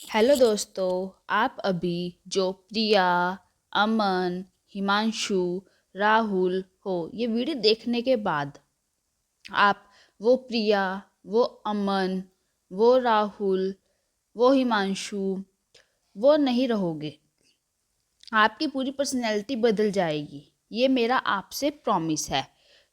Hello दोस्तों। आप अभी जो प्रिया, अमन, हिमांशु, राहुल हो ये वीडियो देखने के बाद आप वो प्रिया, वो अमन, वो राहुल, वो हिमांशु वो नहीं रहोगे। आपकी पूरी पर्सनैलिटी बदल जाएगी। ये मेरा आपसे प्रॉमिस है।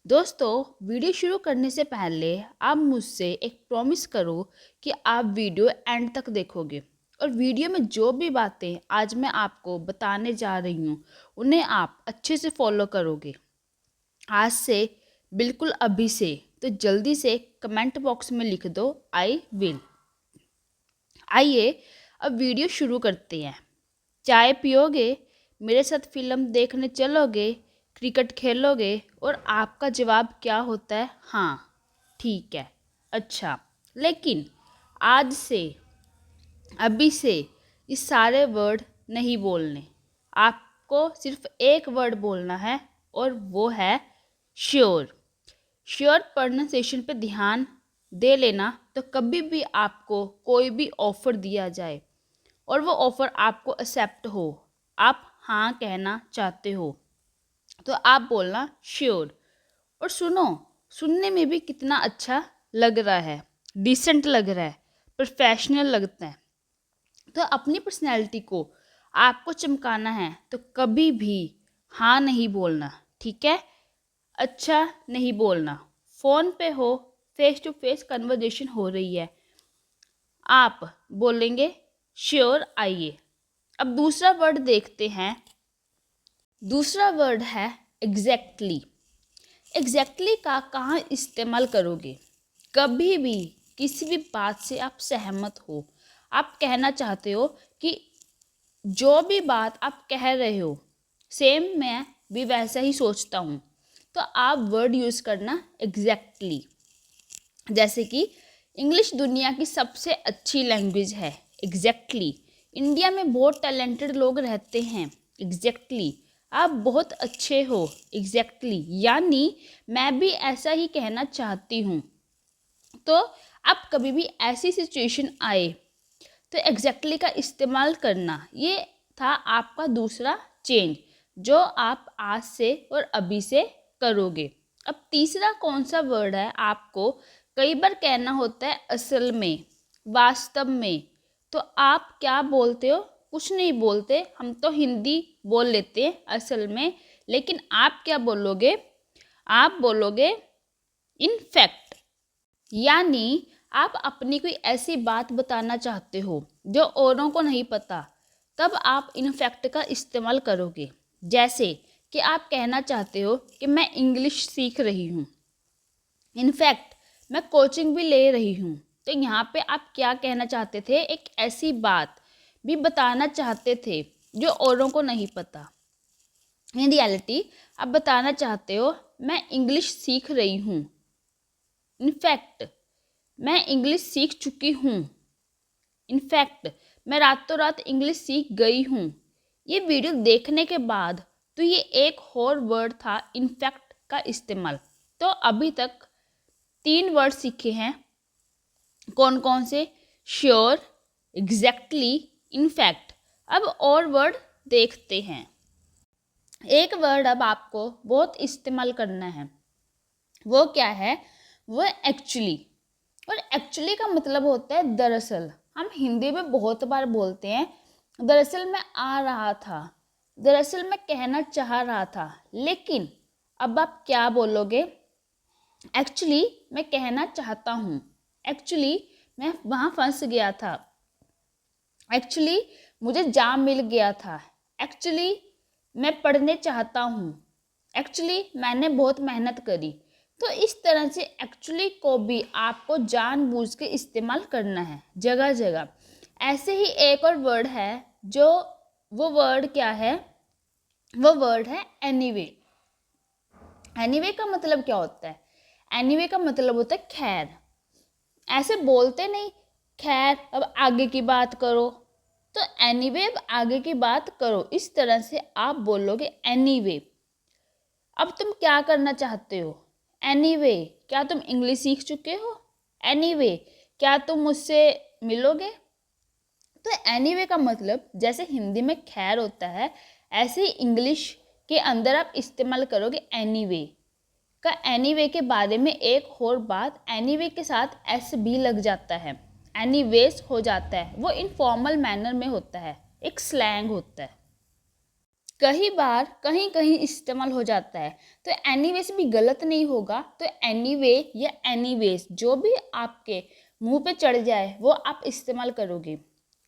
दोस्तों, वीडियो शुरू करने से पहले आप मुझसे एक प्रॉमिस करो कि आप वीडियो एंड तक देखोगे और वीडियो में जो भी बातें आज मैं आपको बताने जा रही हूँ उन्हें आप अच्छे से फॉलो करोगे। आज से, बिल्कुल अभी से। तो जल्दी से कमेंट बॉक्स में लिख दो आई विल। आइए अब वीडियो शुरू करते हैं। चाय पियोगे, मेरे साथ फिल्म देखने चलोगे, क्रिकेट खेलोगे? और आपका जवाब क्या होता है? हाँ, ठीक है, अच्छा। लेकिन आज से, अभी से ये सारे वर्ड नहीं बोलने। आपको सिर्फ एक वर्ड बोलना है और वो है श्योर। श्योर प्रोनाउंसिएशन पे ध्यान दे लेना। तो कभी भी आपको कोई भी ऑफ़र दिया जाए और वो ऑफ़र आपको एक्सेप्ट हो, आप हाँ कहना चाहते हो, तो आप बोलना श्योर। और सुनो, सुनने में भी कितना अच्छा लग रहा है, डिसेंट लग रहा है, प्रोफेशनल लगता है। तो अपनी पर्सनैलिटी को आपको चमकाना है तो कभी भी हाँ नहीं बोलना, ठीक है? अच्छा नहीं बोलना। फ़ोन पे हो, फेस टू फेस कन्वर्जेशन हो रही है, आप बोलेंगे श्योर आइए। अब दूसरा वर्ड देखते हैं। दूसरा वर्ड है एग्जैक्टली। एग्जैक्टली का कहाँ इस्तेमाल करोगे? कभी भी किसी भी बात से आप सहमत हो, आप कहना चाहते हो कि जो भी बात आप कह रहे हो सेम मैं भी वैसा ही सोचता हूँ, तो आप वर्ड यूज़ करना एग्जैक्टली। जैसे कि इंग्लिश दुनिया की सबसे अच्छी लैंग्वेज है, एग्जैक्टली। इंडिया में बहुत टैलेंटेड लोग रहते हैं, एग्जैक्टली। आप बहुत अच्छे हो, एग्जैक्टली। यानी मैं भी ऐसा ही कहना चाहती हूँ। तो आप कभी भी ऐसी सिचुएशन आए तो एग्जैक्टली का इस्तेमाल करना। ये था आपका दूसरा चेंज जो आप आज से और अभी से करोगे। अब तीसरा कौन सा वर्ड है? आपको कई बार कहना होता है असल में, वास्तव में। तो आप क्या बोलते हो? कुछ नहीं बोलते, हम तो हिंदी बोल लेते हैं असल में। लेकिन आप क्या बोलोगे? आप बोलोगे इन फैक्ट। यानी आप अपनी कोई ऐसी बात बताना चाहते हो जो औरों को नहीं पता, तब आप इनफैक्ट का इस्तेमाल करोगे। जैसे कि आप कहना चाहते हो कि मैं इंग्लिश सीख रही हूँ, इनफैक्ट मैं कोचिंग भी ले रही हूँ। तो यहाँ पे आप क्या कहना चाहते थे? एक ऐसी बात भी बताना चाहते थे जो औरों को नहीं पता। इन रियलिटी आप बताना चाहते हो मैं इंग्लिश सीख रही हूँ, इनफैक्ट मैं इंग्लिश सीख चुकी हूँ, इनफैक्ट मैं रातों रात इंग्लिश सीख गई हूँ। ये वीडियो देखने के बाद तो ये एक और वर्ड था इनफैक्ट का इस्तेमाल। तो अभी तक 3 वर्ड सीखे हैं। कौन कौन से? Sure, exactly, in fact. अब और वर्ड देखते हैं। एक वर्ड अब आपको बहुत इस्तेमाल करना है, वो क्या है? वो एक्चुअली। और एक्चुअली का मतलब होता है दरअसल। हम हिंदी में बहुत बार बोलते हैं दरअसल मैं आ रहा था, दरअसल मैं कहना चाह रहा था। लेकिन अब आप क्या बोलोगे? एक्चुअली मैं कहना चाहता हूँ, एक्चुअली मैं वहाँ फंस गया था, एक्चुअली मुझे जाम मिल गया था, एक्चुअली मैं पढ़ने चाहता हूँ, एक्चुअली मैंने बहुत मेहनत करी। तो इस तरह से एक्चुअली को भी आपको जानबूझ के इस्तेमाल करना है जगह जगह। ऐसे ही एक और वर्ड है जो, वो वर्ड क्या है? वो वर्ड है एनीवे। एनीवे का मतलब क्या होता है? एनीवे का मतलब होता है खैर। ऐसे बोलते नहीं खैर अब आगे की बात करो, तो एनीवे अब आगे की बात करो, इस तरह से आप बोलोगे एनीवे। अब तुम क्या करना चाहते हो? एनीवे, क्या तुम इंग्लिश सीख चुके हो? एनीवे, क्या तुम मुझसे मिलोगे? तो एनीवे का मतलब जैसे हिंदी में खैर होता है, ऐसे ही इंग्लिश के अंदर आप इस्तेमाल करोगे एनीवे का। एनीवे के बारे में एक और बात, एनीवे के साथ एस भी लग जाता है, एनीवेज हो जाता है। वो इनफॉर्मल मैनर में होता है, एक स्लैंग होता है, कई बार कहीं कहीं इस्तेमाल हो जाता है। तो एनीवेज भी गलत नहीं होगा। तो एनीवे या एनीवेज जो भी आपके मुंह पे चढ़ जाए वो आप इस्तेमाल करोगे।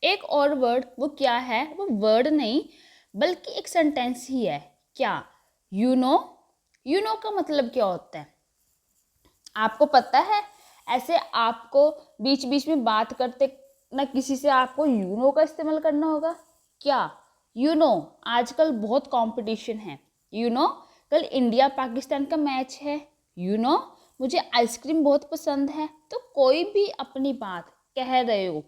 एक और वर्ड, वो क्या है? वो वर्ड नहीं बल्कि एक सेंटेंस ही है। क्या? You know. यू नो का मतलब क्या होता है आपको पता है? ऐसे आपको बीच बीच में बात करते ना किसी से आपको यू नो का इस्तेमाल करना होगा। क्या? यू नो आजकल बहुत कंपटीशन है। यू नो कल इंडिया पाकिस्तान का मैच है। यू नो मुझे आइसक्रीम बहुत पसंद है। तो कोई भी अपनी बात कह रहे हो,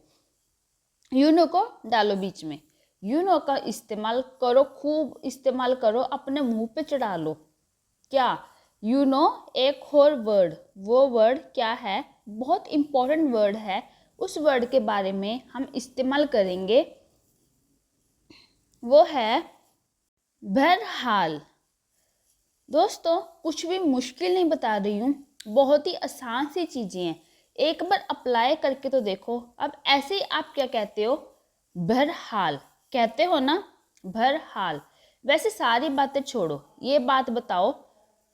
यू नो को डालो बीच में। यू नो का इस्तेमाल करो, खूब इस्तेमाल करो, अपने मुंह पे चढ़ा लो। क्या? यू नो एक और वर्ड, वो वर्ड क्या है? बहुत इंपॉर्टेंट वर्ड है। उस वर्ड के बारे में हम इस्तेमाल करेंगे, वो है बहरहाल। दोस्तों कुछ भी मुश्किल नहीं बता रही हूँ, बहुत ही आसान सी चीज़ें हैं, एक बार अप्लाई करके तो देखो। अब ऐसे ही आप क्या कहते हो? बहरहाल कहते हो ना, बहरहाल। वैसे सारी बातें छोड़ो, ये बात बताओ।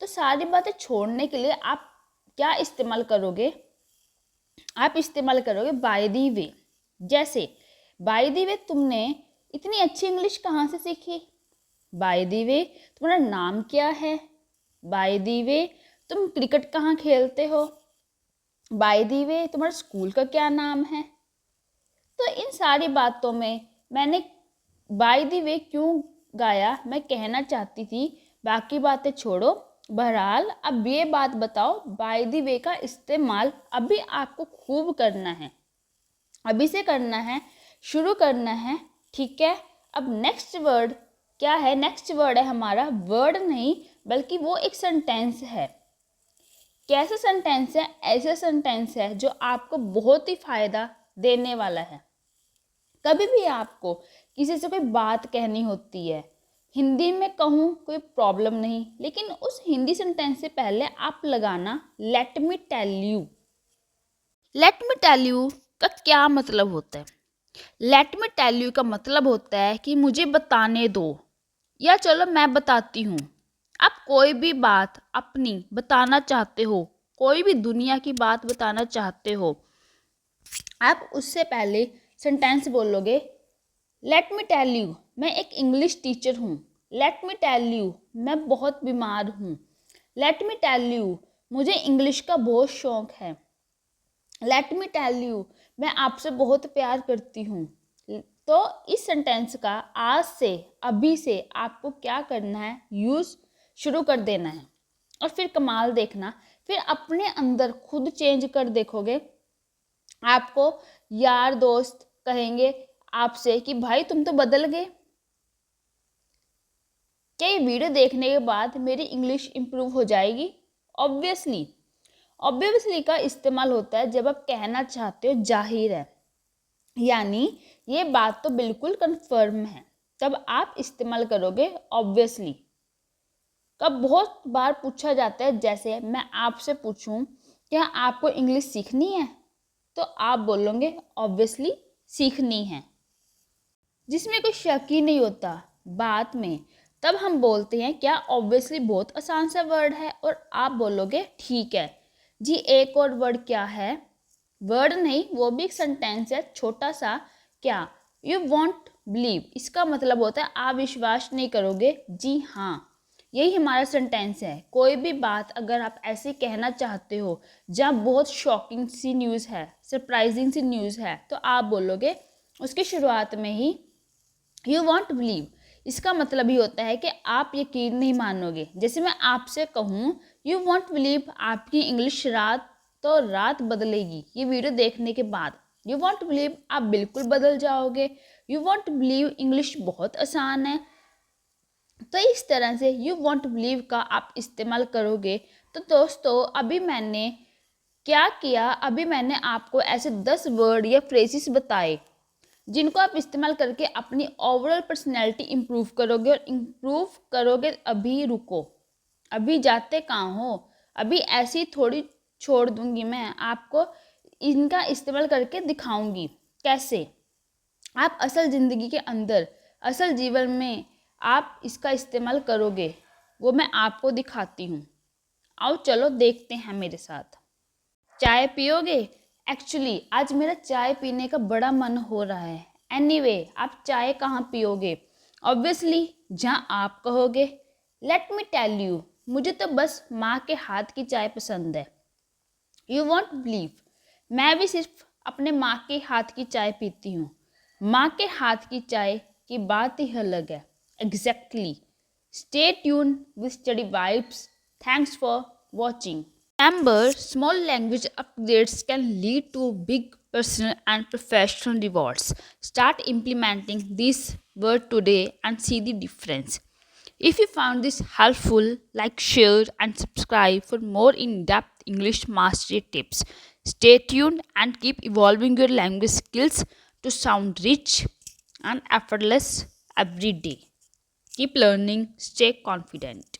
तो सारी बातें छोड़ने के लिए आप क्या इस्तेमाल करोगे? आप इस्तेमाल करोगे बाय दी वे। जैसे बाय दी वे, तुमने इतनी अच्छी इंग्लिश कहाँ से सीखी? बाय दी वे, तुम्हारा नाम क्या है? बाय दी वे, तुम क्रिकेट कहाँ खेलते हो? बाय दी वे, तुम्हारे स्कूल का क्या नाम है? तो इन सारी बातों में मैंने बाय दी वे क्यों गाया, मैं कहना चाहती थी। बाकी बातें छोड़ो। बहरहाल अब ये बात बताओ, बाय दी वे का इस्तेमाल अभी आपको खूब करना है, अभी से करना है, शुरू करना है, ठीक है? अब नेक्स्ट वर्ड क्या है? नेक्स्ट वर्ड है हमारा, वर्ड नहीं बल्कि वो एक सेंटेंस है। कैसा सेंटेंस है? ऐसा सेंटेंस है जो आपको बहुत ही फायदा देने वाला है। कभी भी आपको किसी से कोई बात कहनी होती है, हिंदी में कहूँ कोई प्रॉब्लम नहीं, लेकिन उस हिंदी सेंटेंस से पहले आप लगाना let me tell you. Let me tell you का क्या मतलब होता है? लेट मी टेल यू का मतलब होता है कि मुझे बताने दो, या चलो मैं बताती हूँ। आप कोई भी बात अपनी बताना चाहते हो, कोई भी दुनिया की बात बताना चाहते हो, आप उससे पहले सेंटेंस बोलोगे लेट मी टेल यू मैं एक इंग्लिश टीचर हूँ। लेट मी टेल यू मैं बहुत बीमार हूँ। लेट मी टेल यू मुझे इंग्लिश का बहुत शौक है। लेट मी टेल यू मैं आपसे बहुत प्यार करती हूँ। तो इस सेंटेंस का आज से, अभी से आपको क्या करना है? यूज़ शुरू कर देना है। और फिर कमाल देखना, फिर अपने अंदर खुद चेंज कर देखोगे। आपको यार दोस्त कहेंगे आपसे कि भाई तुम तो बदल गए। क्या ये वीडियो देखने के बाद मेरी इंग्लिश इम्प्रूव हो जाएगी? ऑब्वियसली। ऑब्वियसली का इस्तेमाल होता है जब आप कहना चाहते हो जाहिर है, यानी ये बात तो बिल्कुल कंफर्म है, तब आप इस्तेमाल करोगे ऑब्वियसली। कब बहुत बार पूछा जाता है, जैसे मैं आपसे पूछूं क्या आपको इंग्लिश सीखनी है, तो आप बोलोगे ऑब्वियसली सीखनी है, जिसमें कोई शक ही नहीं होता बात में। तब हम बोलते हैं क्या ऑब्वियसली बहुत आसान सा वर्ड है, और आप बोलोगे ठीक है जी। एक और वर्ड क्या है? वर्ड नहीं, वो भी एक सेंटेंस है छोटा सा। क्या? यू वॉन्ट बिलीव, इसका मतलब होता है आप विश्वास नहीं करोगे। जी हाँ, यही हमारा सेंटेंस है। कोई भी बात अगर आप ऐसे कहना चाहते हो जहाँ बहुत शॉकिंग सी न्यूज़ है, सरप्राइजिंग सी न्यूज़ है, तो आप बोलोगे उसकी शुरुआत में ही यू वॉन्ट बिलीव। इसका मतलब ही होता है कि आप यकीन नहीं मानोगे। जैसे मैं आपसे कहूँ यू वॉन्ट बिलीव, आपकी इंग्लिश रात तो रात बदलेगी ये वीडियो देखने के बाद। यू वॉन्ट बिलीव आप बिल्कुल बदल जाओगे। यू वॉन्ट बिलीव इंग्लिश बहुत आसान है। तो इस तरह से यू वॉन्ट बिलीव का आप इस्तेमाल करोगे। तो दोस्तों अभी मैंने क्या किया, अभी मैंने आपको ऐसे 10 वर्ड या फ्रेजेस बताए जिनको आप इस्तेमाल करके अपनी ओवरऑल पर्सनैलिटी इम्प्रूव करोगे। और इम्प्रूव करोगे अभी रुको, अभी जाते कहाँ हो, अभी ऐसी थोड़ी छोड़ दूंगी मैं, आपको इनका इस्तेमाल करके दिखाऊंगी कैसे आप असल ज़िंदगी के अंदर, असल जीवन में आप इसका इस्तेमाल करोगे, वो मैं आपको दिखाती हूँ। आओ चलो देखते हैं मेरे साथ। चाय पियोगे? एक्चुअली आज मेरा चाय पीने का बड़ा मन हो रहा है। एनीवे, आप चाय कहाँ पियोगे? ऑब्वियसली जहाँ आप कहोगे। लेट मी टेल यू, मुझे तो बस माँ के हाथ की चाय पसंद है। यू वॉन्ट बिलीव, मैं भी सिर्फ अपने माँ के हाथ की चाय पीती हूँ। माँ के हाथ की चाय की बात ही अलग है। Exactly. Stay tune with study vibes. Thanks for watching. Remember, small language upgrades can lead to big personal and professional rewards. Start implementing this word today and see the difference. If you found this helpful, like, share, and subscribe for more in depth English mastery tips. Stay tuned and keep evolving your language skills to sound rich and effortless every day. Keep learning, stay confident.